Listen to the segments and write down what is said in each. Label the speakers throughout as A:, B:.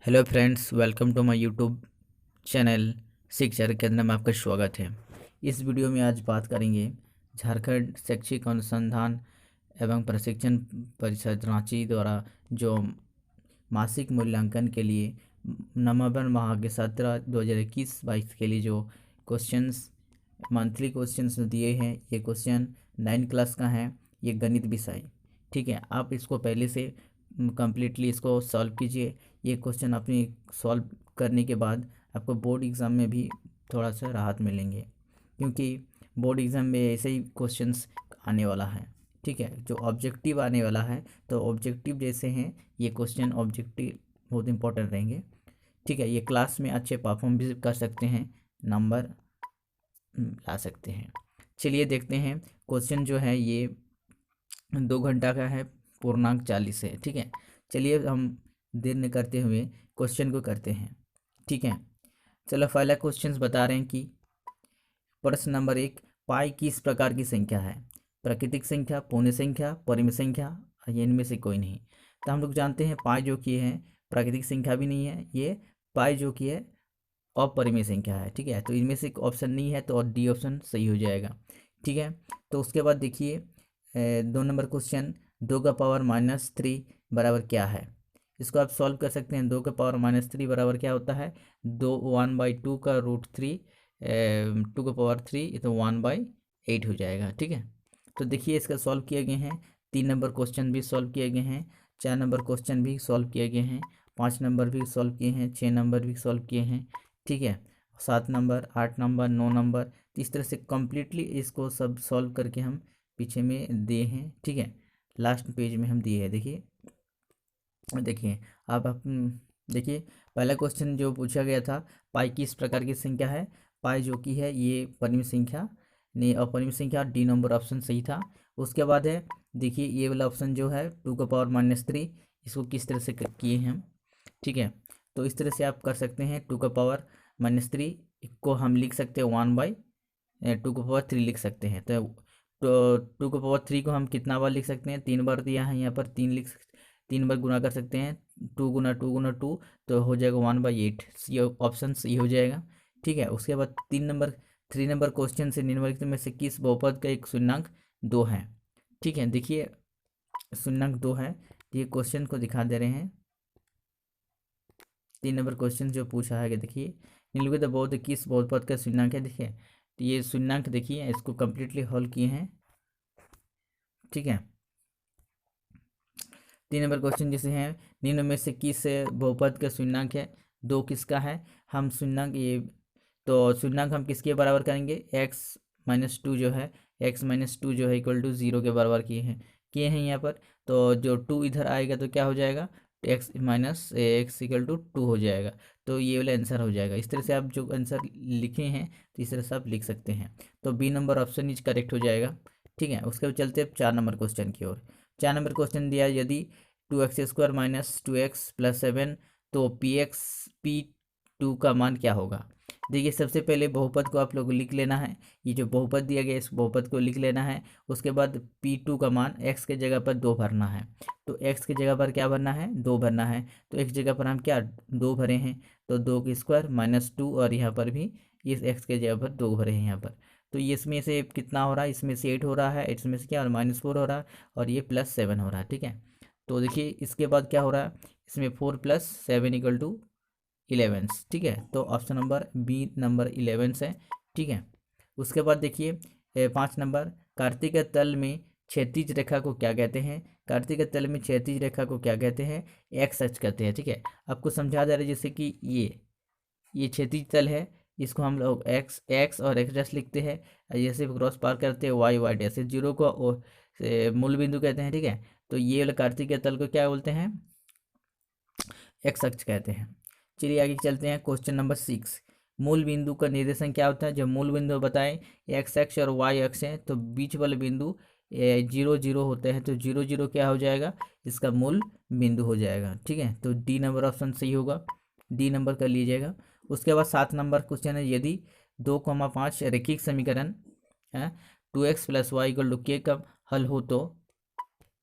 A: Hello friends, welcome to my YouTube channel Shiksha Kendra में आपका स्वागत है। इस वीडियो में आज बात करेंगे झारखंड शैक्षिक अनुसंधान एवं प्रशिक्षण परिषद रांची द्वारा जो मासिक मूल्यांकन के लिए नवंबर माह के 17 2021-22 के लिए जो क्वेश्चंस मंथली क्वेश्चंस दिए हैं, ये क्वेश्चन 9 क्लास का है। ये गणित विषय, ठीक है। आप इसको पहले से कम्प्लीटली इसको सॉल्व कीजिए। ये क्वेश्चन अपनी सॉल्व करने के बाद आपको बोर्ड एग्ज़ाम में भी थोड़ा सा राहत मिलेंगे, क्योंकि बोर्ड एग्ज़ाम में ऐसे ही क्वेश्चंस आने वाला है, ठीक है। जो ऑब्जेक्टिव आने वाला है, तो ऑब्जेक्टिव जैसे हैं ये क्वेश्चन ऑब्जेक्टिव बहुत इंपॉर्टेंट रहेंगे, ठीक है। ये क्लास में अच्छे परफॉर्म भी कर सकते हैं, नंबर ला सकते हैं। चलिए देखते हैं। क्वेश्चन जो है ये 2 घंटा का है, पूर्णांक 40 है, ठीक है। चलिए हम देर न करते हुए क्वेश्चन को करते हैं, ठीक है। चलो पहला क्वेश्चन बता रहे हैं कि प्रश्न नंबर 1, पाई किस प्रकार की संख्या है? प्राकृतिक संख्या, पूर्ण संख्या, परिमित संख्या, ये इनमें से कोई नहीं। तो हम लोग जानते हैं पाई जो कि है प्राकृतिक संख्या भी नहीं है, ये पाई जो कि है अपरिमेय संख्या है, ठीक है। तो इनमें से ऑप्शन नहीं है, तो और डी ऑप्शन सही हो जाएगा, ठीक है। तो उसके बाद देखिए 2 नंबर क्वेश्चन, 2 का पावर -3 बराबर क्या है? इसको आप सॉल्व कर सकते हैं। 2 का पावर -3 बराबर क्या होता है? 1/2 का √3, 2 का पावर 3, ये तो 1/8 हो जाएगा, ठीक है। तो देखिए इसका सॉल्व किए गए हैं। 3 नंबर क्वेश्चन भी सॉल्व किए गए हैं, 4 नंबर क्वेश्चन भी सॉल्व किए गए हैं, 5 नंबर भी सॉल्व किए हैं, 6 नंबर भी सॉल्व किए हैं, ठीक है। 7 नंबर, 8 नंबर, 9 नंबर, इस तरह से कम्प्लीटली इसको सब सॉल्व करके हम पीछे में दिए हैं, ठीक है। लास्ट पेज में हम दिए हैं, देखिए देखिए आप देखिए पहला क्वेश्चन जो पूछा गया था, पाई किस प्रकार की संख्या है? पाई जो कि है ये परिमित संख्या नहीं, अपरिमित संख्या, डी नंबर ऑप्शन सही था। उसके बाद है देखिए ये वाला ऑप्शन जो है 2 का पावर -3, इसको किस तरह से किए हैं हम, ठीक है। तो इस तरह से आप कर सकते हैं। 2 का पावर-3 को हम लिख सकते हैं 1/2 का पावर 3 लिख सकते हैं। तो 2 का पावर 3 को हम कितना बार लिख सकते हैं? 3 बार दिया है यहाँ पर, 3 बार गुना कर सकते हैं। 2 × 2 × 2 तो हो जाएगा 1/8, सी ऑप्शन सही हो जाएगा, ठीक है। उसके बाद 3 नंबर क्वेश्चन से निम्नलिखित में से किस बहुपद का एक शून्यंक 2 है? ठीक है, देखिए शून्यंक 2 है, ये क्वेश्चन को दिखा दे रहे हैं। 3 नंबर क्वेश्चन जो पूछा है कि देखिए निम्नलिखित बहुपद किस बहुपद का शून्यंक है? देखिए तो ये शून्यंक देखिए इसको कम्प्लीटली हल किए हैं, ठीक है। 3 नंबर क्वेश्चन जैसे हैं, निम्न में से किस बहुपद का शून्यंक है? 2 किसका है? हम शून्यंक ये तो शून्यंक हम किसके बराबर करेंगे? x-2 जो है, x-2 जो है =0 के बराबर किए हैं यहाँ पर। तो जो 2 इधर आएगा तो क्या हो जाएगा? x-2 हो जाएगा। तो ये वाला आंसर हो जाएगा। इस तरह से आप जो आंसर लिखे हैं तो इस तरह से आप लिख सकते हैं। तो B number option is correct हो जाएगा, ठीक है। उसके बाद चलते हैं 4 नंबर क्वेश्चन की ओर। 4 नंबर क्वेश्चन दिया, यदि 2x² - 2x + 7 तो P2 का मान क्या होगा? देखिए सबसे पहले बहुपद को आप लोग लिख लेना है। ये जो बहुपद दिया गया इस बहुपद को लिख लेना है। उसके बाद P2 का मान x के जगह पर 2 भरना है। तो x के जगह पर क्या भरना है? 2 भरना है। तो x जगह पर हम क्या 2 भरे हैं, तो 2 ² - 2, और यहाँ पर भी इस x के जगह पर 2 भरे हैं यहाँ पर। तो ये इसमें से कितना हो रहा है? इसमें से 8 हो रहा है, इसमें से क्या और -4 हो रहा है, और ये +7 हो रहा है, ठीक है। तो देखिए इसके बाद क्या हो रहा है, इसमें 4 + 7 = 11, ठीक है। तो ऑप्शन नंबर बी नंबर 11 है, ठीक है। उसके बाद देखिए 5 नंबर, कार्तिक के तल में क्षैतिज रेखा को क्या कहते हैं? कार्तिक के तल में क्षैतिज रेखा को क्या कहते हैं? एक्स अक्ष कहते हैं, ठीक है। आपको समझा दे रहे जैसे कि ये क्षैतिज तल है, इसको हम लोग एक्स एक्स और एक्स डैश लिखते हैं। जैसे क्रॉस पार करते हैं वाई वाई डैश, जीरो को मूल बिंदु कहते हैं, ठीक है। तो ये वाला कार्तिक के तल को क्या बोलते हैं? एक्स अक्ष कहते हैं। चलिए आगे चलते हैं। क्वेश्चन नंबर 6, मूल बिंदु का निर्देशन क्या होता है? जब मूल बिंदु बताएं एक्स अक्ष और वाई अक्ष है, तो बीच वाले बिंदु 0 0 होते हैं, तो 0 0 क्या हो जाएगा? इसका मूल बिंदु हो जाएगा, ठीक है। तो डी नंबर ऑप्शन सही होगा, डी नंबर कर लीजिएगा। उसके बाद 7 नंबर क्वेश्चन है, यदि 2,5 रैखिक समीकरण है 2x + y = k का हल हो तो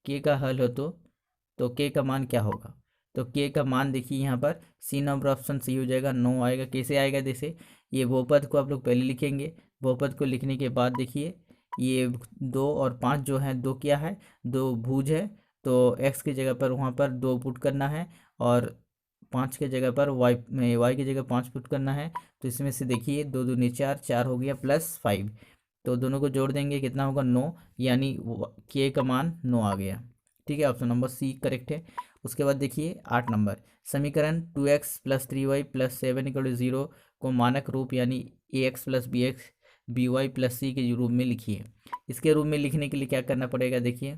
A: k का हल हो तो k का मान क्या होगा? तो के का मान देखिए यहाँ पर सी नंबर ऑप्शन सही हो जाएगा, 9 आएगा। कैसे आएगा? जैसे ये बहुपद को आप लोग पहले लिखेंगे, बहुपद को लिखने के बाद देखिए ये 2 और 5 जो है, 2 क्या है, 2 भुज है, तो एक्स की जगह पर वहाँ पर 2 पुट करना है और 5 के जगह पर वाई की जगह 5 पुट करना है। तो इसमें से देखिए 2 दूनी 4, 4 हो गया प्लस 5, तो दोनों को जोड़ देंगे कितना होगा 9, यानी के का मान 9 आ गया। ठीक है, ऑप्शन नंबर सी करेक्ट है। उसके बाद देखिए 8 नंबर, समीकरण 2x plus 3y plus 7 equal to 0 को मानक रूप यानी ax plus by plus c के रूप में लिखिए। इसके रूप में लिखने के लिए क्या करना पड़ेगा? देखिए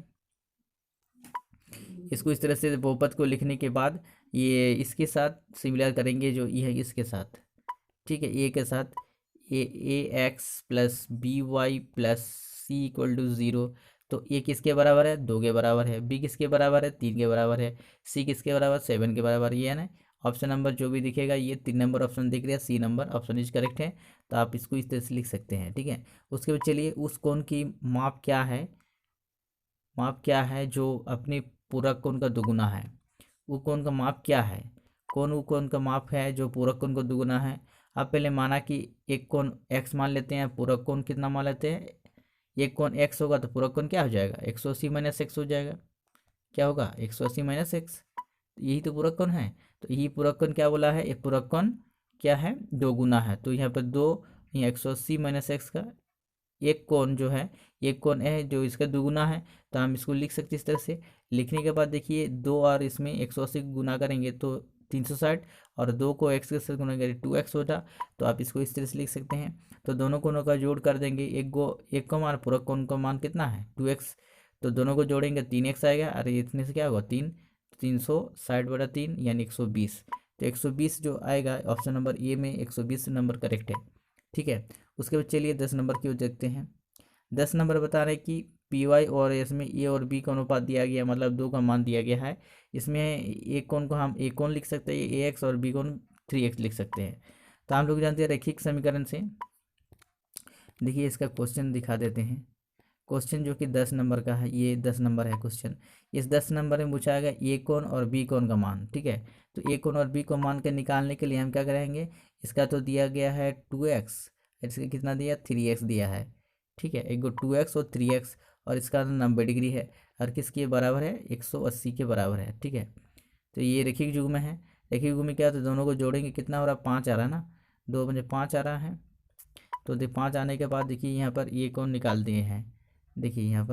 A: इसको इस तरह से बहुपद को लिखने के बाद ये इसके साथ सिमिलर करेंगे, जो ये है इसके साथ। ठीक है, ए के साथ A X plus B Y plus C equal to 0। तो ए किसके बराबर है? 2 के बराबर है। बी किसके बराबर है? 3 के बराबर है। सी किसके बराबर? 7 के बराबर। ये है ना ऑप्शन नंबर जो भी दिखेगा, ये 3 नंबर ऑप्शन दिख रहा है, C number option is correct है। तो आप इसको इस तरह से लिख सकते हैं। ठीक है, उसके बाद चलिए उस कोण की माप क्या है, माप क्या है जो अपने पूरक कोण का दुगुना है। वो कोण का माप क्या है? वो कोण का माप है जो पूरक कोण का दुगुना है। अब पहले माना कि एक कोण x मान लेते हैं, पूरक कोण कितना मान लेते हैं? एक कोण x होगा तो पूरक कोण क्या हो जाएगा? 180 माइनस एक्स हो जाएगा। क्या होगा? 180 माइनस एक्स, यही तो पूरक कोण है। तो यही पूरक कोण क्या बोला है? एक पूरक कोण क्या है? दो गुना है। तो यहाँ पर 2, यहाँ 180 माइनस एक्स का एक कोण जो है, एक कोण है जो इसका दुगुना है। तो हम इसको लिख सकते हैं इस तरह से। लिखने के बाद देखिए 2 और इसमें 180 गुना करेंगे तो 360, और 2 को x के साथ गुना करें 2x होता। तो आप इसको इस तरह से लिख सकते हैं। तो दोनों कोणों का जोड़ कर देंगे, एक को मान पूरक कोण का मान कितना है? 2x। तो दोनों को जोड़ेंगे 3x आएगा। अरे इतने से क्या होगा? 360/3 यानी 120। तो 120 जो आएगा ऑप्शन नंबर ए में 120 नंबर करेक्ट है। ठीक है, उसके बाद चलिए 10 नंबर की ओर देखते हैं। 10 नंबर बता रहे हैं कि पी वाई और इसमें ए और बी का अनुपात दिया गया, मतलब 2 का मान दिया गया है। इसमें एक कोण को हम एक कोण लिख सकते हैं ए एक्स और बी कोण 3x लिख सकते हैं। तो हम लोग जानते हैं रैखिक समीकरण से। देखिए इसका क्वेश्चन दिखा देते हैं। क्वेश्चन जो कि 10 नंबर का है, ये 10 नंबर है क्वेश्चन। इस 10 नंबर में पूछा गया ए कोण और बी कोण का मान। ठीक है, तो ए कोण और बी को मान के निकालने के लिए हम क्या करेंगे? इसका तो दिया गया है 2x, इसका कितना दिया? 3x दिया है। ठीक है, एक गो 2x और 3x, और इसका 90 डिग्री है, और किसके बराबर है? 180 के बराबर है। ठीक है, तो ये रैखिक युग्म है। रैखिक युग्म में क्या, तो दोनों को जोड़ेंगे कितना हो रहा है? 5 आ रहा है ना, 2 बजे 5 आ रहा है। तो 5 आने के बाद देखिए यहाँ पर ये कोण निकाल दिए हैं। देखिए यहाँ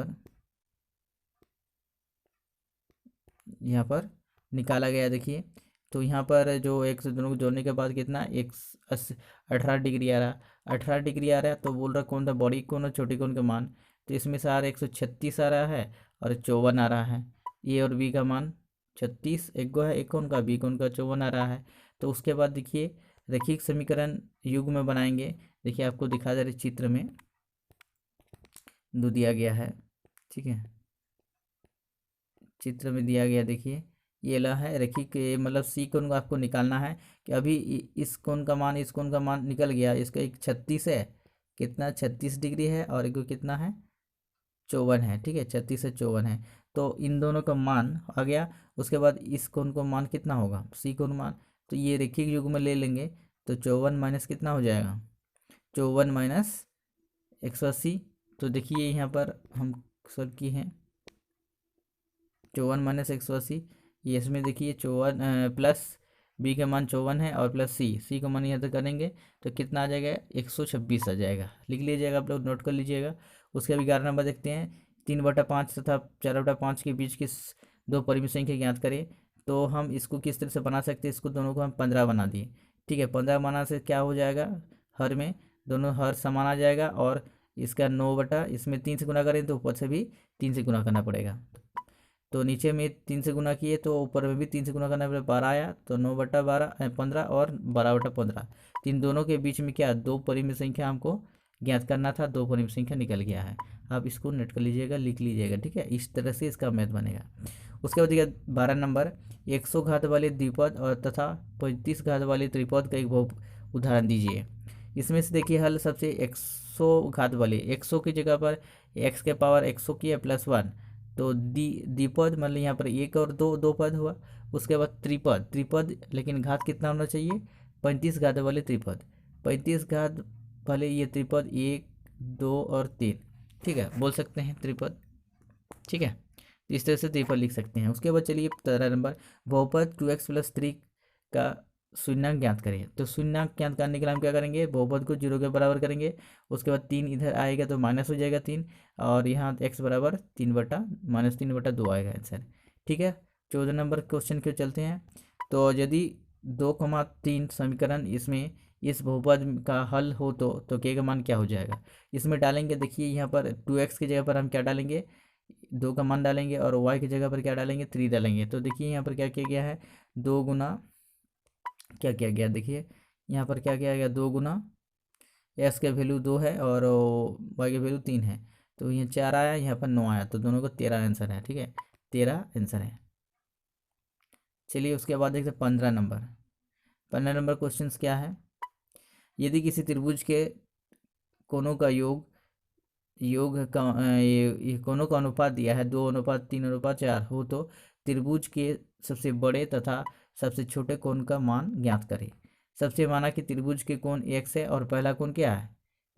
A: पर निकाला गया। देखिए तो यहाँ पर जो एक से दोनों को जोड़ने के बाद कितना 18 डिग्री आ रहा, 18 डिग्री आ रहा है। तो बोल रहा कौन था? बड़ी कोण और छोटी कोण का मान। तो इसमें से आ रहा है 136 आ रहा है और 54 आ रहा है। ए और बी का मान 36 एक गो है, एक कोण का, बी कोण का 54 आ रहा है। तो उसके बाद देखिए रैखिक समीकरण युग में बनाएंगे। देखिए आपको दिखा दे रहे चित्र में दो दिया गया है। ठीक है, चित्र में दिया गया। देखिए ये ला है रैखिक, मतलब सी कोण को आपको निकालना है कि अभी इस कोण का मान, इस कोण का मान निकल गया। इसका एक 36 है, कितना 36 डिग्री है, और एक कितना है 54 है। ठीक है, 36 से 54 है। तो इन दोनों का मान आ गया। उसके बाद इस कोण का मान कितना होगा? सी कोण मान। तो ये रैखिक युग्म में ले लेंगे तो 54 माइनस कितना हो जाएगा? 54 माइनस 180। तो देखिए यहाँ पर हम सर की हैं 54 माइनस 180, ये इसमें देखिए 54 प्लस बी का मान 54 है, और प्लस सी का मान यहाँ तक करेंगे तो कितना आ जाएगा? 126 आ जाएगा। लिख लीजिएगा, आप लोग नोट कर लीजिएगा। उसके अब 11 नंबर देखते हैं। 3/5 तथा 4/5 के बीच की दो परिमित संख्या ज्ञात करें। तो हम इसको किस तरह से बना सकते हैं? इसको दोनों को हम 15 बना दिए। ठीक है, 15 बना से क्या हो जाएगा? हर में दोनों हर समान आ जाएगा, और इसका 9 इसमें 3 से गुना करें तो ऊपर से भी 3 से गुना करना पड़ेगा। तो नीचे में 3 से गुना किए तो ऊपर में भी 3 से गुना करना पड़ेगा, 12 आया। तो 9/12 15 और 12/15, इन दोनों के बीच में क्या? दो परिमित संख्या हमको ज्ञात करना था, दो परिमित संख्या निकल गया है। आप इसको नोट कर लीजिएगा, लिख लीजिएगा। ठीक है, इस तरह से इसका मैथ बनेगा। उसके बाद देखिए 12 नंबर, 100 घात वाले द्विपद और तथा 35 घात वाले त्रिपद का एक बहु उदाहरण दीजिए। इसमें से देखिए हल सबसे 100 घात वाले, 100 की जगह पर x के पावर 100 की है +1। तो द्विपद मतलब यहाँ पर एक और दो पद हुआ, उसके बाद त्रिपद, त्रिपद लेकिन घात कितना होना चाहिए, 35 घात वाले त्रिपद, 35 घात वाले ये त्रिपद 1 2 और 3, ठीक है, बोल सकते हैं त्रिपद, ठीक है। तो इस तरह से त्रिपद लिख सकते हैं। उसके बाद चलिए 13 नंबर, बहुपद 2x+3 का शून्यंक ज्ञात करें। तो शून्यंक ज्ञात करने के लिए हम क्या करेंगे, बहुपद को 0 के बराबर करेंगे, उसके बाद 3 इधर आएगा तो माइनस हो जाएगा 3, और यहाँ x बराबर 3/-2 आएगा आंसर, ठीक है। 14 नंबर क्वेश्चन के चलते हैं। तो यदि 2,3 समीकरण इसमें इस बहुपद का हल हो तो k का मान क्या हो जाएगा, इसमें डालेंगे। देखिए यहाँ पर 2x की जगह पर हम क्या डालेंगे, 2 का मान डालेंगे, और y की जगह पर क्या डालेंगे, 3 डालेंगे। तो देखिए यहाँ पर क्या किया गया है, 2 गुना क्या किया गया, देखिए यहाँ पर क्या किया गया, 2 गुना एक्स का वैल्यू 2 है और वाई का वैल्यू 3 है, तो यहाँ 4 आया, यहाँ पर 9 आया, तो दोनों को 13 आंसर है, ठीक है, 13 आंसर है। चलिए उसके बाद देखते हैं 15 नंबर। 15 नंबर क्वेश्चन क्या है, यदि किसी त्रिभुज के कोनों का योग का ये कोनों का अनुपात दिया है 2:3:4 हो, तो त्रिभुज के सबसे बड़े तथा सबसे छोटे कोण का मान ज्ञात करें। सबसे माना कि त्रिभुज के कोण x है और पहला कोण क्या है,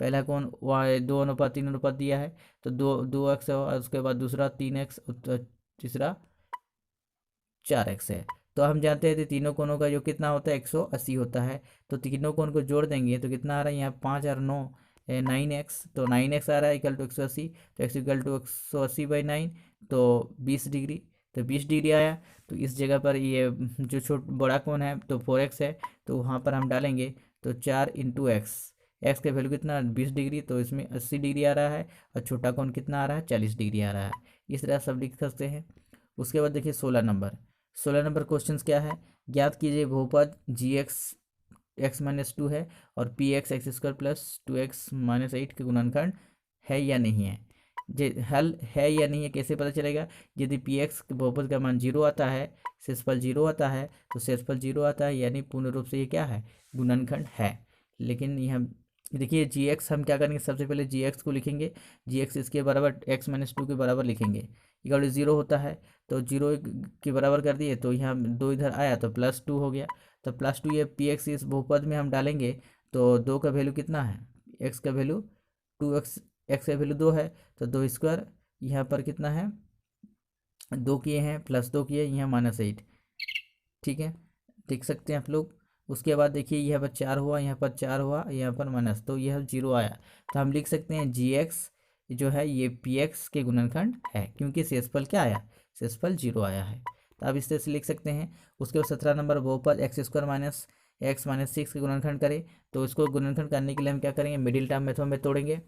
A: पहला कोण y 2:3 दिया है, तो 2x है, और उसके बाद दूसरा 3x, तीसरा 4x है। तो हम जानते हैं कि तीनों कोणों का जो कितना होता है 180 होता है, तो तीनों कोण को जोड़ देंगे तो कितना आ रहा है, यहाँ 5 और 9 9x, तो 9x आ रहा है इक्वल टू 180, तो x इक्वल टू 180/9, तो 20 डिग्री, तो 20 डिग्री आया। तो इस जगह पर ये जो बड़ा कोण है तो 4x है, तो वहाँ पर हम डालेंगे तो 4 × x का वैल्यू कितना 20 डिग्री, तो इसमें 80 डिग्री आ रहा है, और छोटा कोण कितना आ रहा है 40 डिग्री आ रहा है। इस तरह सब लिख सकते हैं। उसके बाद देखिए 16 नंबर क्वेश्चन क्या है, ज्ञात कीजिए बहुपद g(x)(2) है और px(x2+2x-8) के गुणनखंड है या नहीं है। हल है या नहीं है कैसे पता चलेगा, यदि px के बहुपद का मान 0 आता है, शेषफल 0 आता है, तो शेषफल 0 आता है यानी पूर्ण रूप से ये क्या है, गुणनखंड है। लेकिन यहाँ देखिए gx हम क्या करेंगे, सबसे पहले gx को लिखेंगे, gx इसके बराबर x-2 के बराबर लिखेंगे, इक्वल 0 होता है, तो 0 के बराबर कर दिए, तो यहाँ 2 इधर आया तो +2 हो गया, तो +2 ये px इस बहुपद में हम डालेंगे, तो 2 का वैल्यू कितना है, x का वैल्यू 2x, x का वैल्यू 2 है, तो 2² यहाँ पर कितना है 2 किए हैं, +2 किए, यहाँ -8, ठीक है, देख सकते हैं आप लोग। उसके बाद देखिए यहाँ पर 4 हुआ, यहाँ पर 4 हुआ, यहाँ पर माइनस, तो यह 0 आया, तो हम लिख सकते हैं gx जो है ये px के गुणनखंड है, क्योंकि शेषफल क्या आया, शेषफल 0 आया है, तो आप इस तरह से लिख सकते हैं। उसके बाद 17 नंबर, बहुपद x² - x - 6 के गुणनखंड करें। तो इसको गुणनखंड करने के लिए हम क्या करेंगे, मिडिल टर्म मेथड में तोड़ेंगे,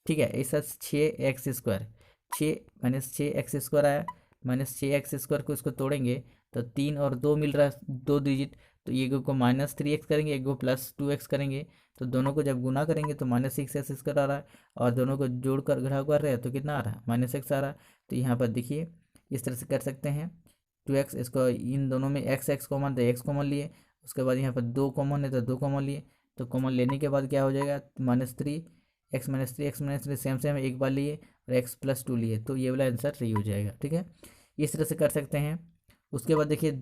A: ठीक है। ऐसा 6x², 6 - 6x² आया, -6x² को इसको तोड़ेंगे तो 3 और 2 मिल रहा है, 2 डिजिट, तो ये को -3x करेंगे, एक को +2x करेंगे, तो दोनों को जब गुना करेंगे तो -6x² आ रहा है, और दोनों को जोड़कर घटा कर रहे हैं तो कितना आ रहा है, -x आ रहा है। तो यहाँ पर देखिए इस तरह से कर सकते हैं, 2x, इसको इन दोनों में x कॉमन, तो x कॉमन लिए, उसके बाद यहाँ पर 2 कॉमन है तो 2 कॉमन लिए, तो कॉमन लेने के बाद क्या हो जाएगा, -3 x - 3 सेम एक बार लिए, और x+2 लिए, तो ये वाला आंसर सही हो जाएगा, ठीक है। इस तरह से कर सकते हैं। उसके बाद देखिए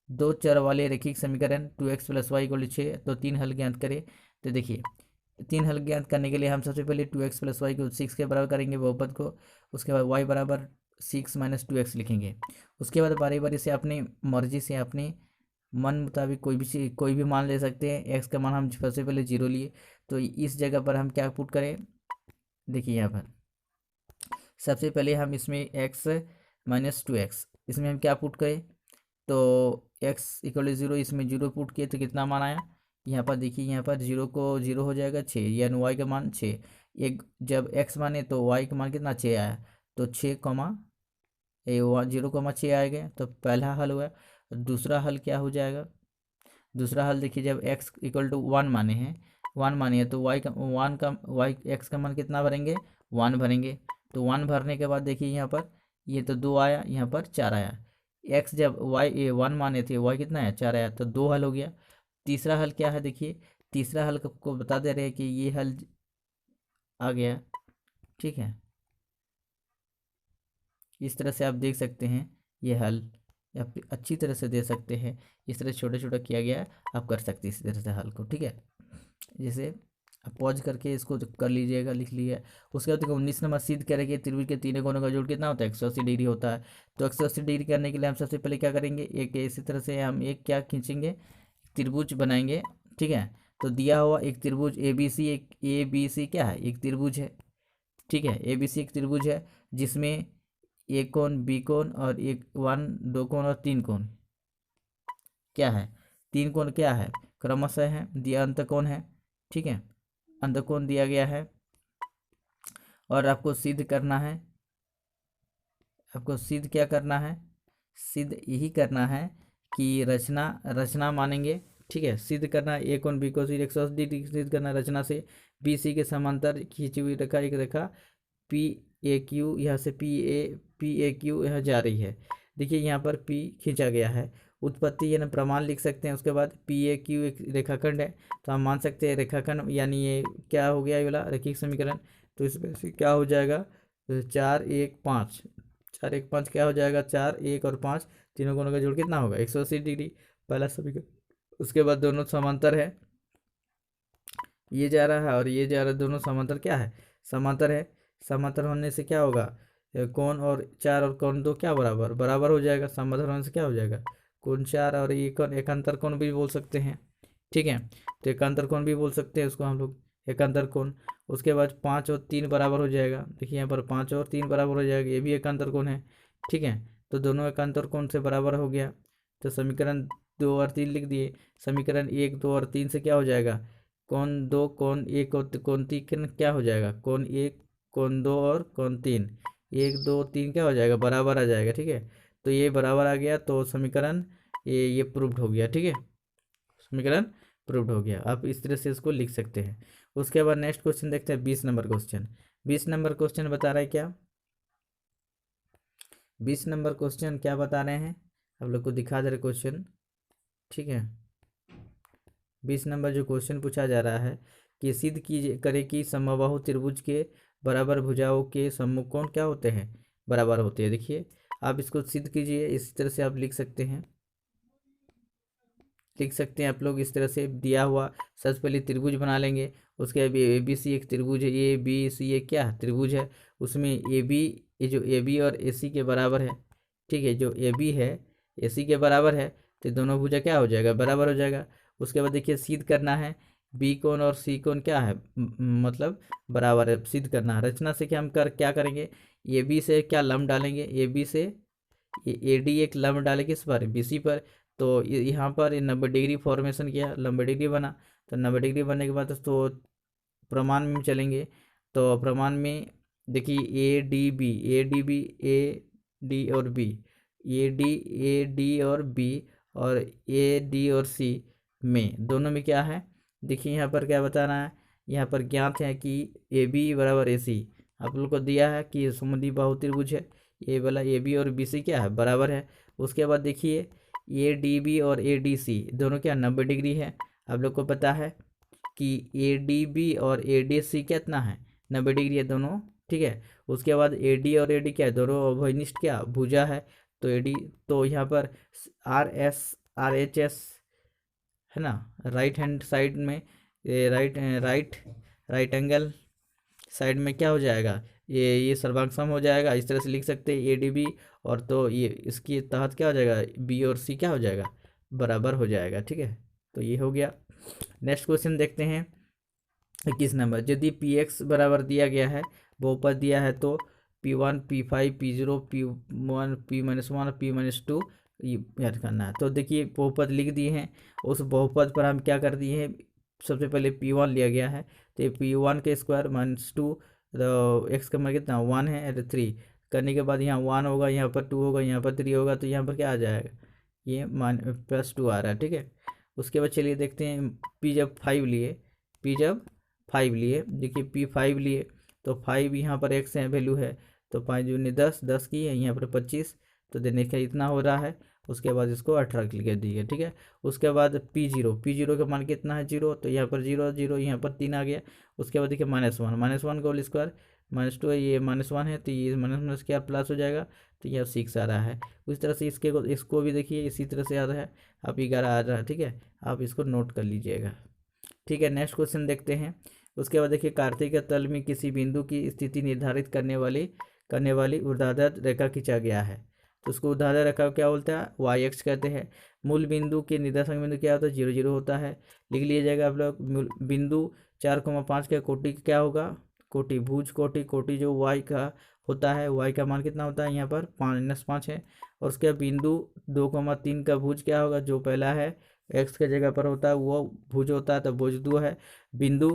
A: दो चर वाले रैखिक समीकरण 2x + y = 6, तो 3 हल ज्ञात करें। तो देखिए 3 हल ज्ञात करने के लिए हम सबसे पहले 2x + y को 6 के बराबर करेंगे बहुपद को, उसके बाद y बराबर 6 - 2x लिखेंगे। उसके बाद बारी बारी से अपनी मर्जी से अपने मन मुताबिक कोई भी मान ले सकते हैं। x का मान हम सबसे पहले 0 लिए, तो इस जगह पर हम क्या पुट करें, देखिए यहाँ पर सबसे पहले हम इसमें x - 2x, इसमें हम क्या पुट करें, तो x = 0, इसमें 0 पुट किए तो कितना मान आया, यहाँ पर देखिए, यहाँ पर 0 को 0 हो जाएगा 6, यानी y का मान 6, एक जब x माने तो y का मान कितना 6 आया, तो 6, 0,6 आएगा, तो पहला हल हुआ। दूसरा हल क्या हो जाएगा, दूसरा हल देखिए, जब x = 1 माने हैं, 1 माने हैं, तो x का मान कितना भरेंगे, 1 भरेंगे, तो 1 भरने के बाद देखिए यहाँ पर ये तो 2 आया, यहाँ पर 4 आया, x जब y 1 माने थे, y कितना है 4 आया, तो 2 हल हो गया। तीसरा हल क्या है, देखिए तीसरा हल को बता दे रहे हैं कि ये हल आ गया, ठीक है। इस तरह से आप देख सकते हैं ये हल या फिर अच्छी तरह से दे सकते हैं। इस तरह छोटा छोटा किया गया है, आप कर सकते हैं इसी तरह से हल को, ठीक है। जैसे आप पॉज करके इसको कर लीजिएगा, लिख लीजिए। उसके बाद 19 नंबर सिद्ध करेंगे त्रिभुज के तीनों कोनों का जोड़ कितना होता है, 180 डिग्री होता है। तो 180 डिग्री करने के लिए हम सबसे पहले क्या करेंगे, एक इसी तरह से हम एक क्या खींचेंगे, त्रिभुज बनाएंगे, ठीक है। तो दिया हुआ एक त्रिभुज ए बी सी, एक ए बी सी क्या है, एक त्रिभुज है, ठीक है। ए बी सी एक त्रिभुज है जिसमें ए कोण बी कोण और एक 1 2 कोण और 3 कोण क्या है, 3 कोण क्या है क्रमशः है, दिया अंतकोण है, ठीक है। अंतकोण दिया गया है और आपको सिद्ध करना है, आपको सिद्ध क्या करना है, सिद्ध यही करना है कि रचना मानेंगे, ठीक है। सिद्ध करना है ए कोण बी कोण 180 डिग्री सिद्ध करना रचना से। बी सी के समांतर खींची हुई रेखा एक रेखा पी ए क्यू, यहाँ से पी ए क्यू यहाँ जा रही है। देखिए यहाँ पर पी खींचा गया है, उत्पत्ति यानी प्रमाण लिख सकते हैं। उसके बाद पी ए क्यू एक रेखाखंड है, तो हम मान सकते हैं रेखाखंड यानी ये क्या हो गया, ये वाला रैखिक समीकरण। तो इसमें से क्या हो जाएगा, 4 1 5, 4 1 5 क्या हो जाएगा, 4 1 और 5 तीनों कोनों का जोड़ कितना होगा, 180 डिग्री, पहला समीकरण। उसके बाद दोनों समांतर है, ये जा रहा है और ये जा रहा है, दोनों समांतर क्या है, समांतर है। समांतर होने से क्या होगा, कोण और 4 और कोण 2 क्या बराबर बराबर हो जाएगा। समांतर होने से क्या हो जाएगा, कोण 4 और ये कोण एकांतर कोण भी बोल सकते हैं, ठीक है। तो एकांतर कोण भी बोल सकते हैं उसको हम लोग, एकांतर कोण। उसके बाद 5 और 3 बराबर हो जाएगा। देखिए यहाँ पर 5 और 3 बराबर हो जाएगा, ये भी एकांतर कोण है, ठीक है। तो दोनों एकांतर कोण से बराबर हो गया। तो समीकरण 2 और 3 लिख दिए। समीकरण 1 2 और 3 से क्या हो जाएगा, कोण 2 कोण 1 और कोण 3 क्या हो जाएगा, कोण 1 कोण 2 और कोण 3, 1 2 3 क्या हो जाएगा, बराबर आ जाएगा, ठीक है। तो ये बराबर आ गया, तो समीकरण ये प्रूव्ड हो गया, ठीक है। समीकरण प्रूव्ड हो गया, आप इस तरह से इसको लिख सकते हैं। उसके बाद नेक्स्ट क्वेश्चन देखते हैं, 20 नंबर क्वेश्चन। 20 नंबर क्वेश्चन बता रहा है क्या, 20 नंबर क्वेश्चन क्या बता रहे हैं, आप लोग को दिखा दे रहे क्वेश्चन, ठीक है। 20 नंबर जो क्वेश्चन पूछा जा रहा है कि सिद्ध कीजिए करे कि समबाहु त्रिभुज के बराबर भुजाओं के सम्मुख कोण क्या होते हैं, बराबर होते हैं। देखिए आप इसको सिद्ध कीजिए, इस तरह से आप लिख सकते हैं, लिख सकते हैं आप लोग इस तरह से। दिया हुआ सबसे पहले त्रिभुज बना लेंगे, उसके बाद ए बी सी एक त्रिभुज है, ए बी सी ये क्या है, त्रिभुज है। उसमें ए बी, ये जो ए बी और ए सी के बराबर है, ठीक है। जो ए बी है ए सी के बराबर है, तो दोनों भुजा क्या हो जाएगा, बराबर हो जाएगा। उसके बाद देखिए सिद्ध करना है, बी कोण और सी कोण क्या है, मतलब बराबर है, सिद्ध करना है। रचना से क्या हम क्या करेंगे, ए बी से क्या लंब डालेंगे, ए बी से ए डी एक लंब डालेंगे इस पर बी सी पर। तो यहाँ पर 90 डिग्री फॉर्मेशन किया, 90 डिग्री बना। तो 90 डिग्री बनने के बाद तो प्रमाण में चलेंगे। तो प्रमाण में देखिए A D B, A D B, A D और बी, ए डी और बी और ए डी और सी में दोनों में क्या है, देखिए यहाँ पर क्या बता रहा है, यहाँ पर ज्ञात है कि ए बी बराबर ए सी, आप लोग को दिया है कि समद्विबाहु त्रिभुज है, ए वाला ए बी और बी सी क्या है, बराबर है। उसके बाद देखिए ए डी बी और ए डी सी दोनों क्या 90 डिग्री है। आप लोग को पता है कि ए डी बी और ए डी सी कितना है, 90 डिग्री है दोनों, ठीक है। उसके बाद ए डी और ए डी क्या है, दोनों अभयनिष्ठ क्या भुजा है। तो ए डी, तो यहाँ पर आर एच एस है ना, राइट हैंड साइड में राइट एंगल साइड में क्या हो जाएगा, ये सर्वांग हो जाएगा। इस तरह से लिख सकते हैं ए डी बी, और तो ये इसके तहत क्या हो जाएगा, बी और सी क्या हो जाएगा, बराबर हो जाएगा, ठीक है। तो ये हो गया। नेक्स्ट क्वेश्चन देखते हैं 21 नंबर। यदि पी एक्स बराबर दिया गया है, बहुपद दिया है, तो P1 P5 P0 P1 P-1 P-2 याद करना है। तो देखिए बहुपद लिख दिए हैं, उस बहुपद पर हम क्या कर दिए हैं, सबसे पहले P1 लिया गया है, तो P1 के स्क्वायर -2, तो एक्स का मान कितना 1 है, 3 करने के बाद यहाँ 1 होगा, यहाँ पर 2 होगा, यहाँ पर 3 होगा, तो यहाँ पर क्या आ जाएगा, ये मान +2 आ रहा है, ठीक है। उसके बाद चलिए देखते हैं P जब 5 लिए, देखिए P5 लिए, तो 5 यहाँ पर एक्स है वैल्यू है, तो 5 दूनी 10, 10 की है यहाँ पर 25, तो देने का इतना हो रहा है। उसके बाद इसको 18 लिख दिए, ठीक है। उसके बाद P0 का मान कितना है 0, तो यहाँ पर 0 0 यहाँ पर 3 आ गया। उसके बाद देखिए -1 का होल स्क्वायर, -2 है, ये -1 है, तो ये माइनस क्या प्लस हो जाएगा, तो ये 6 आ रहा है। उस तरह से इसको भी देखिए इसी तरह से आ रहा है, अब 11 आ रहा है। ठीक है, आप इसको नोट कर लीजिएगा। ठीक है, नेक्स्ट क्वेश्चन देखते हैं। उसके बाद देखिए, कार्तिक के तल में किसी बिंदु की स्थिति निर्धारित करने वाली ऊर्ध्वाधर रेखा खींचा गया है, तो उसको ऊर्ध्वाधर रेखा क्या बोलते हैं, वाई एक्स कहते हैं। मूल बिंदु के निर्देशांक बिंदु क्या होता है, 0 0 होता है। लिख लीजिएगा आप लोग, बिंदु 4,5 का कोटि क्या होगा, कोटि भुज कोटि जो वाई का होता है, वाई का मान कितना होता है, यहाँ पर -5 है। और उसके बाद बिंदु 2,3 का भुज क्या होगा, जो पहला है एक्स के जगह पर होता है वो भुज होता है, तो भुज 2 है। बिंदु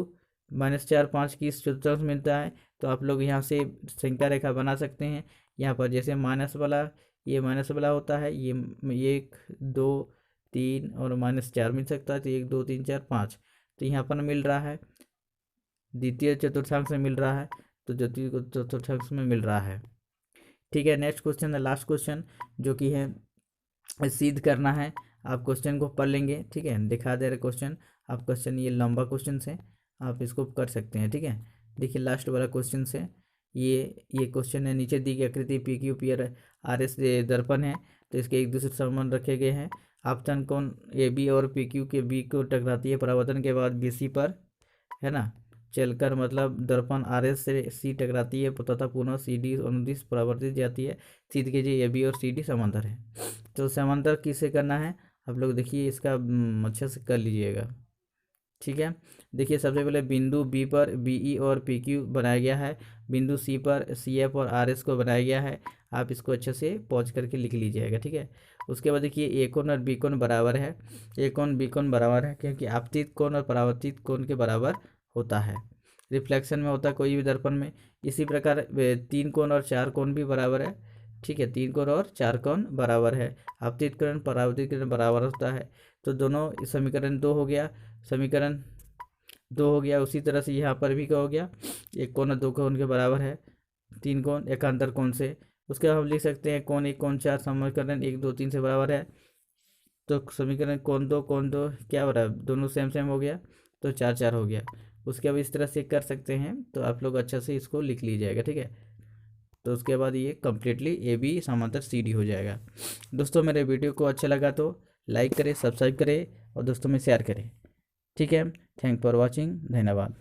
A: -4 5 की चतुर्थांश मिलता है, तो आप लोग यहाँ से संख्या रेखा बना सकते हैं। यहाँ पर जैसे माइनस वाला, ये माइनस वाला होता है, ये 1 2 3 और -4 मिल सकता है, तो 1 2 3 4 5, तो यहाँ पर मिल रहा है द्वितीय चतुर्थांश में मिल रहा है, तो द्वितीय चतुर्थांश में मिल रहा है। ठीक है, नेक्स्ट क्वेश्चन है, लास्ट क्वेश्चन, जो कि है सिद्ध करना है। आप क्वेश्चन को पढ़ लेंगे। ठीक है, दिखा दे रहे क्वेश्चन, आप क्वेश्चन ये लंबा क्वेश्चन है, आप इसको कर सकते हैं। ठीक है, देखिए लास्ट वाला क्वेश्चन से ये क्वेश्चन है। नीचे दी गई आकृति P Q P R S दर्पण है, तो इसके एक दूसरे संबंध रखे गए हैं। आपतन कोण ए बी और पी क्यू के बी को टकराती है, परावर्तन के बाद बी सी पर, है ना, चलकर मतलब दर्पण आर एस से सी टकराती है, तथा पुनः सी डी अनुदिश परावर्तित जाती है। सिद्ध कीजिए ए बी और सी डी समांतर है। तो समांतर किसे करना है, आप लोग देखिए इसका अच्छे से कर लीजिएगा। ठीक है, देखिए सबसे पहले बिंदु बी पर बी ई और पी क्यू बनाया गया है, बिंदु सी पर सी एफ और आर एस को बनाया गया है। आप इसको अच्छे से पॉज करके लिख लीजिएगा। ठीक है, उसके बाद देखिए ए कोण और बी कोण बराबर है, ए कोण बी कोण बराबर है, क्योंकि आपतित कोण और परावर्तित कोण के बराबर होता है, रिफ्लेक्शन में होता है कोई भी दर्पण में। इसी प्रकार 3 कोण और 4 कोण भी बराबर है। ठीक है, 3 कोण और 4 कोण बराबर है, आपतित कोण परावर्तित कोण बराबर होता है। तो दोनों समीकरण 2 हो गया, समीकरण 2 हो गया। उसी तरह से यहाँ पर भी क्या हो गया, एक कोण और 2 कोण के बराबर है, 3 कोण एकांतर कोण से। उसके बाद हम लिख सकते हैं कोण 1 कोण 4 समीकरण 1 2 3 से बराबर है, तो समीकरण कोण 2 क्या बराबर, दोनों सेम सेम हो गया, तो 4 4 हो गया। उसके बाद इस तरह से कर सकते हैं, तो आप लोग अच्छा से इसको लिख लीजिएगा। ठीक है, तो उसके बाद ये कम्प्लीटली ए बी समांतर सी डी हो जाएगा। दोस्तों मेरे वीडियो को अच्छा लगा तो लाइक करें, सब्सक्राइब करें और दोस्तों में शेयर करें। ठीक है, थैंक फॉर वॉचिंग, धन्यवाद।